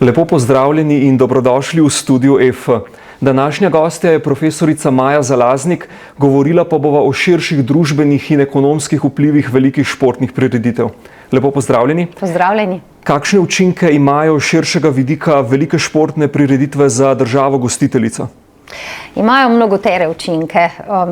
Lepo pozdravljeni in dobrodošli v studiu EF. Današnja gostja je profesorica Maja Zalaznik, govorila pa bova o širših družbenih in ekonomskih vplivih velikih športnih prireditev. Lepo pozdravljeni. Pozdravljeni. Kakšne učinke imajo širšega vidika velike športne prireditve za državo gostiteljico? Imajo mnogotere učinke,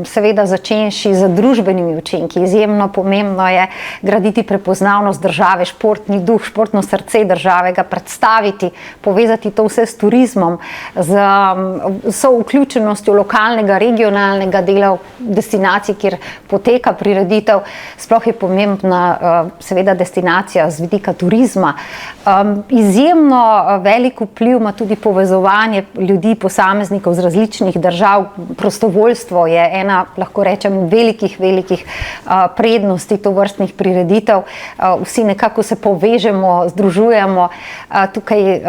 seveda začenši z družbenimi učinki. Izjemno pomembno je graditi prepoznavnost države, športni duh, športno srce države, ga predstaviti, povezati to vse s turizmom, z vključenostjo lokalnega, regionalnega dela destinacij, kjer poteka prireditev. Sploh je pomembna seveda destinacija z vidika turizma. Izjemno velik vpliv ima tudi povezovanje ljudi, posameznikov z različnih držav. Prostovoljstvo je ena, lahko rečem, velikih prednosti tovrstnih prireditev. Vsi nekako se povežemo, združujemo, tukaj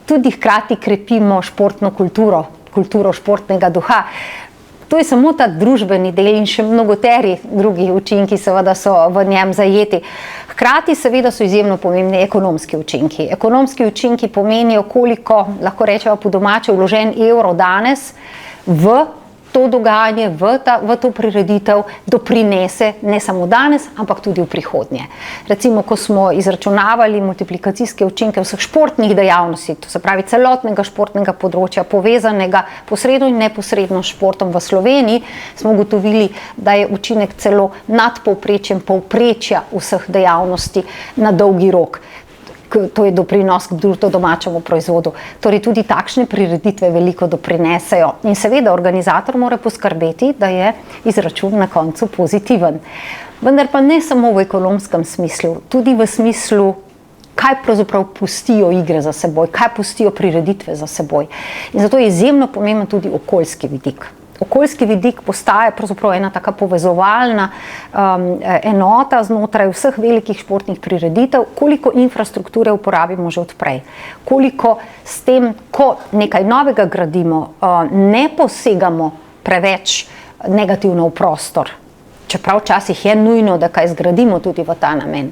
tudi hkrati krepimo športno kulturo športnega duha. To je samo ta družbeni del in še mnogoteri drugi učinki seveda so v njem zajeti. Hkrati seveda so izjemno pomembni ekonomski učinki. Ekonomski učinki pomenijo, koliko, lahko rečemo po domače, vložen evro danes v to dogajanje, v to prireditev doprinese ne samo danes, ampak tudi v prihodnje. Recimo, ko smo izračunavali multiplikacijske učinke vseh športnih dejavnosti, to se pravi celotnega športnega področja, povezanega posredno in neposredno s športom v Sloveniji, smo ugotovili, da je učinek celo nad povprečja vseh dejavnosti na dolgi rok. To je doprinos k bruto domačemu proizvodu. Torej tudi takšne prireditve veliko doprinesejo. In seveda organizator mora poskrbeti, da je izračun na koncu pozitiven. Vendar pa ne samo v ekonomskem smislu, tudi v smislu, kaj pravzaprav pustijo igre za seboj, kaj pustijo prireditve za seboj. In zato je izjemno pomemben tudi okoljski vidik. Okoljski vidik postaja pravzaprav ena taka povezovalna enota znotraj vseh velikih športnih prireditev, koliko infrastrukture uporabimo že odprej, koliko s tem, ko nekaj novega gradimo, ne posegamo preveč negativno v prostor, čeprav včasih je nujno, da kaj zgradimo tudi v ta namen.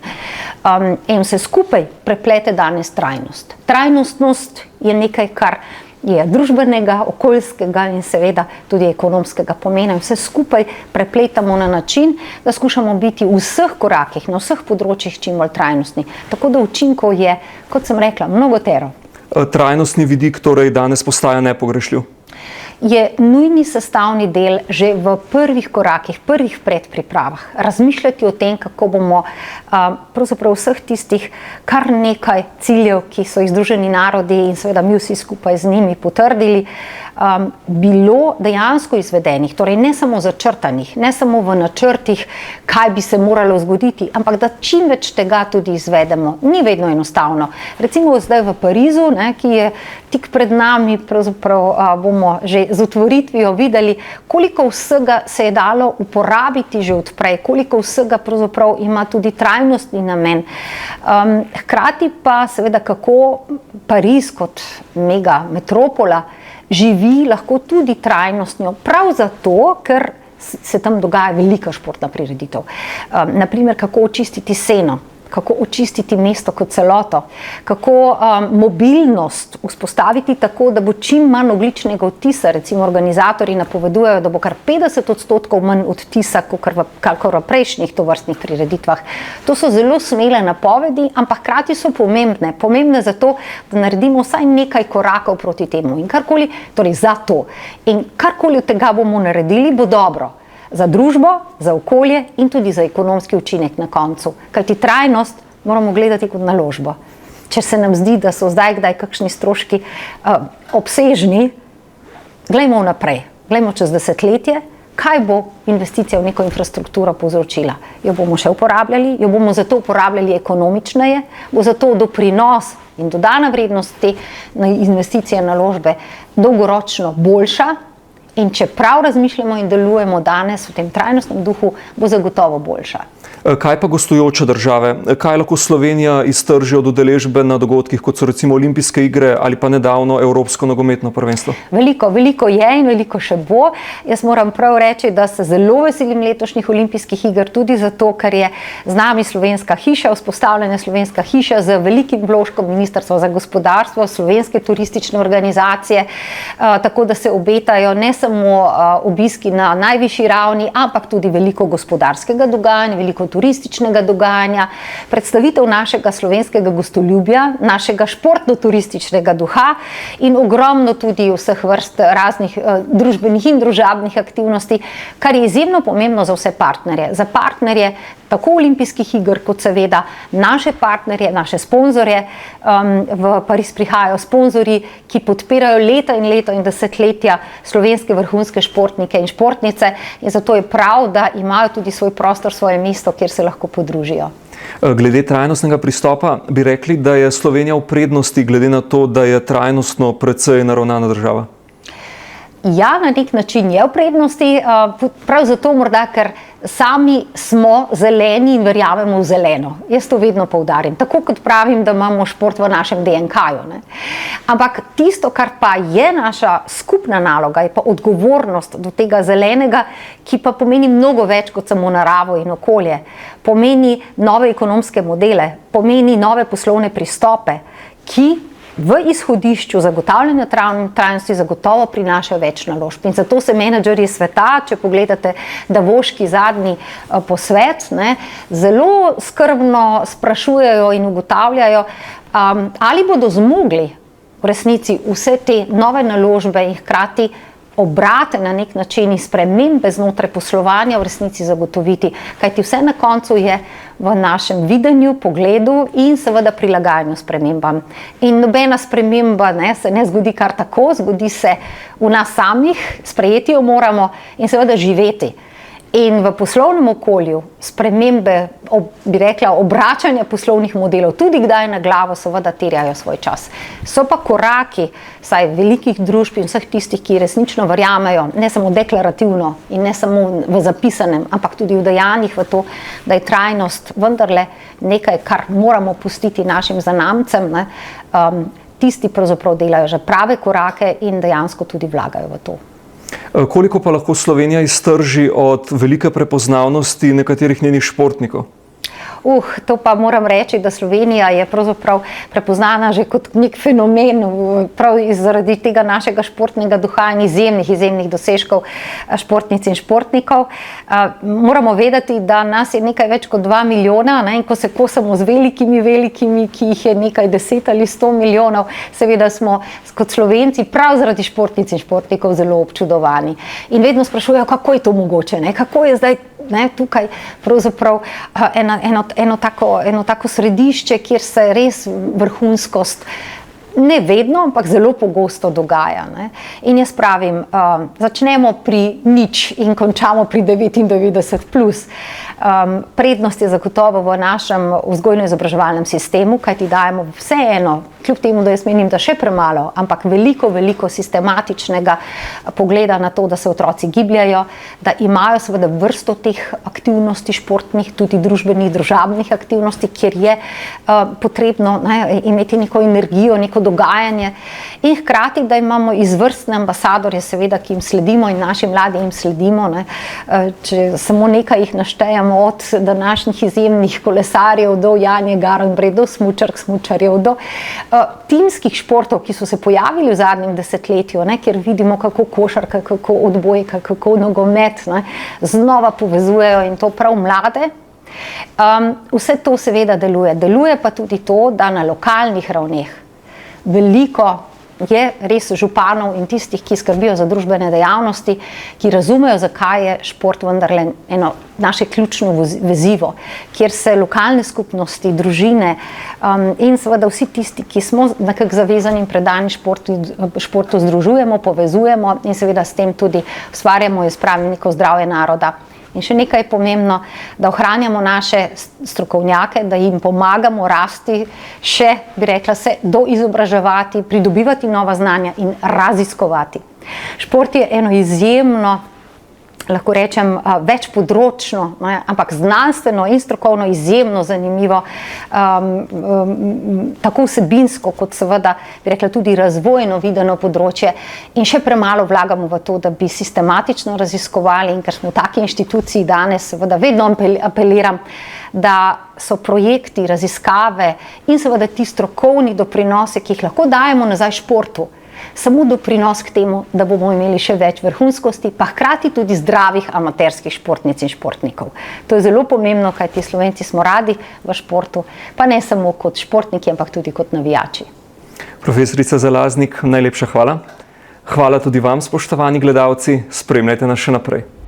In vse skupaj preplete danes trajnost. Trajnostnost je nekaj, kar je družbenega, okoljskega in seveda tudi ekonomskega pomena. Vse skupaj prepletamo na način, da skušamo biti v vseh korakih, na vseh področjih čim bolj trajnostni. Tako da učinkov je, kot sem rekla, mnogotero. Trajnostni vidik torej danes postaja nepogrešljiv? Je nujni sestavni del že v prvih korakih, prvih predpripravah. Razmišljati o tem, kako bomo pravzaprav vseh tistih kar nekaj ciljev, ki so jih Združeni narodi in seveda mi vsi skupaj z njimi potrdili, bilo dejansko izvedenih, torej ne samo začrtanih, ne samo v načrtih, kaj bi se moralo zgoditi, ampak da čim več tega tudi izvedemo. Ni vedno enostavno. Recimo zdaj v Parizu, ki je tik pred nami, pravzaprav bomo že z otvoritvijo videli, koliko vsega se je dalo uporabiti že odprej, koliko vsega pravzaprav ima tudi trajnostni namen. Hkrati pa seveda kako Pariz kot mega metropola živi lahko tudi trajnostno, prav zato, ker se tam dogaja velika športna prireditev. Naprimer, kako očistiti Seno, kako očistiti mesto kot celoto, kako mobilnost vzpostaviti tako, da bo čim manj ogljičnega odtisa. Recimo organizatorji napovedujejo, da bo kar 50% manj odtisa, kakor v prejšnjih tovrstnih prireditvah. To so zelo smele napovedi, ampak hkrati so pomembne. Pomembne zato, da naredimo vsaj nekaj korakov proti temu. In karkoli, torej za to. In karkoli od tega bomo naredili, bo dobro. Za družbo, za okolje in tudi za ekonomski učinek na koncu. Kajti trajnost moramo gledati kot naložbo. Če se nam zdi, da so zdaj kdaj kakšni stroški obsežni, glejmo vnaprej, glejmo čez desetletje, kaj bo investicija v neko infrastrukturo povzročila. Jo bomo še uporabljali, jo bomo zato uporabljali ekonomičneje, bo zato doprinos in dodana vrednost te investicije naložbe dolgoročno boljša. In če prav razmišljamo in delujemo danes v tem trajnostnem duhu, bo zagotovo boljša. Kaj pa gostujoče države? Kaj lahko Slovenija iztrži od udeležbe na dogodkih, kot so recimo Olimpijske igre ali pa nedavno Evropsko nogometno prvenstvo? Veliko je in veliko še bo. Jaz moram prav reči, da se zelo veselim letošnjih olimpijskih iger, tudi zato, ker je z nami slovenska hiša, vzpostavljena slovenska hiša z velikim vložkom Ministrstva za gospodarstvo, slovenske turistične organizacije, tako da se obetajo ne samo obiski na najvišji ravni, ampak tudi veliko gospodarskega dogajanja, veliko turističnega dogajanja, predstavitev našega slovenskega gostoljubja, našega športno-turističnega duha in ogromno tudi vseh vrst raznih družbenih in družabnih aktivnosti, kar je izjemno pomembno za vse partnerje. Za partnerje tako olimpijskih iger, kot seveda naše partnerje, naše sponzorje. V Pariz prihajajo sponzorji, ki podpirajo leta in desetletja slovenske vrhunske športnike in športnice, in zato je prav, da imajo tudi svoj prostor, svoje mesto, kjer se lahko podružijo. Glede trajnostnega pristopa bi rekli, da je Slovenija v prednosti, glede na to, da je trajnostno precej naravnana država? Ja, na nek način je v prednosti, prav zato morda, ker sami smo zeleni in verjamemo v zeleno. Jaz to vedno poudarim. Tako kot pravim, da imamo šport v našem DNK-ju, ne. Ampak tisto, kar pa je naša skupna naloga, je pa odgovornost do tega zelenega, ki pa pomeni mnogo več kot samo naravo in okolje. Pomeni nove ekonomske modele, pomeni nove poslovne pristope, ki v izhodišču zagotavljanja trajnosti zagotovo prinašajo več naložb. In zato se menedžerji sveta, če pogledate Davoški zadnji posvet, ne, zelo skrbno sprašujejo in ugotavljajo, ali bodo zmogli v resnici vse te nove naložbe in hkrati obrate na nek način in spremembe znotraj poslovanja v resnici zagotoviti, kajti vse na koncu je v našem videnju, pogledu in seveda prilagajanju spremembam. In nobena sprememba se ne zgodi kar tako, zgodi se v nas samih, sprejeti jo moramo in seveda živeti. In v poslovnem okolju spremembe, bi rekla, obračanja poslovnih modelov, tudi kdaj na glavo, seveda terjajo svoj čas. So pa koraki, saj velikih družb in vseh tistih, ki resnično verjamejo, ne samo deklarativno in ne samo v zapisanem, ampak tudi v dejanjih v to, da je trajnost vendarle nekaj, kar moramo pustiti našim zanamcem, ne, tisti pravzaprav delajo že prave korake in dejansko tudi vlagajo v to. Koliko pa lahko Slovenija iztrži od velike prepoznavnosti nekaterih njenih športnikov? To pa moram reči, da Slovenija je pravzaprav prepoznana že kot nek fenomen, prav zaradi tega našega športnega duha in izjemnih dosežkov športnic in športnikov. Moramo vedeti, da nas je nekaj več kot 2 milijona, ne, in ko se kosamo z velikimi, ki jih je nekaj 10 ali 100 milijonov, seveda smo kot Slovenci prav zaradi športnic in športnikov zelo občudovani. In vedno sprašujejo, kako je to mogoče, ne, kako je zdaj tukaj pravzaprav eno tako središče, kjer se res vrhunskost ne vedno, ampak zelo pogosto dogaja. Ne. In jaz pravim, začnemo pri nič in končamo pri 99+. Prednost je zagotovo v našem vzgojno-izobraževalnem sistemu, kajti dajemo vseeno, kljub temu, da jaz menim, da še premalo, ampak veliko sistematičnega pogleda na to, da se otroci gibljajo, da imajo seveda vrsto teh aktivnosti športnih, tudi družbenih, družabnih aktivnosti, kjer je potrebno imeti neko energijo, neko dogajanje in hkrati, da imamo izvrstne ambasadorje, seveda, ki jim sledimo in naši mladi jim sledimo. Ne. Če samo nekaj jih naštejemo, od današnjih izjemnih kolesarjev do Janje Garnbret, do smučarjev, do timskih športov, ki so se pojavili v zadnjem desetletju, ne, kjer vidimo, kako košarka, kako odbojka, kako nogomet znova povezujejo in to prav mlade. Vse to seveda deluje. Deluje pa tudi to, da na lokalnih ravneh veliko je res županov in tistih, ki skrbijo za družbene dejavnosti, ki razumejo, zakaj je šport vendarle eno naše ključno vezivo, kjer se lokalne skupnosti, družine in seveda vsi tisti, ki smo nekako zavezani in predani športu združujemo, povezujemo in seveda s tem tudi ustvarjamo, jaz pravim, neko zdravje naroda. In še nekaj je pomembno, da ohranjamo naše strokovnjake, da jim pomagamo rasti, še, bi rekla se, doizobraževati, pridobivati nova znanja in raziskovati. Šport je eno izjemno, lahko rečem, večpodročno, ampak znanstveno in strokovno izjemno zanimivo, tako vsebinsko kot seveda, bi rekla, tudi razvojno videno področje in še premalo vlagamo v to, da bi sistematično raziskovali, in ker smo v taki inštituciji danes, seveda vedno apeliram, da so projekti, raziskave in seveda ti strokovni doprinosi, ki jih lahko dajemo nazaj športu, samo doprinos k temu, da bomo imeli še več vrhunskosti, pa hkrati tudi zdravih amaterskih športnic in športnikov. To je zelo pomembno, kajti Slovenci smo radi v športu, pa ne samo kot športniki, ampak tudi kot navijači. Profesorica Zalaznik, najlepša hvala. Hvala tudi vam, spoštovani gledalci, spremljajte nas še naprej.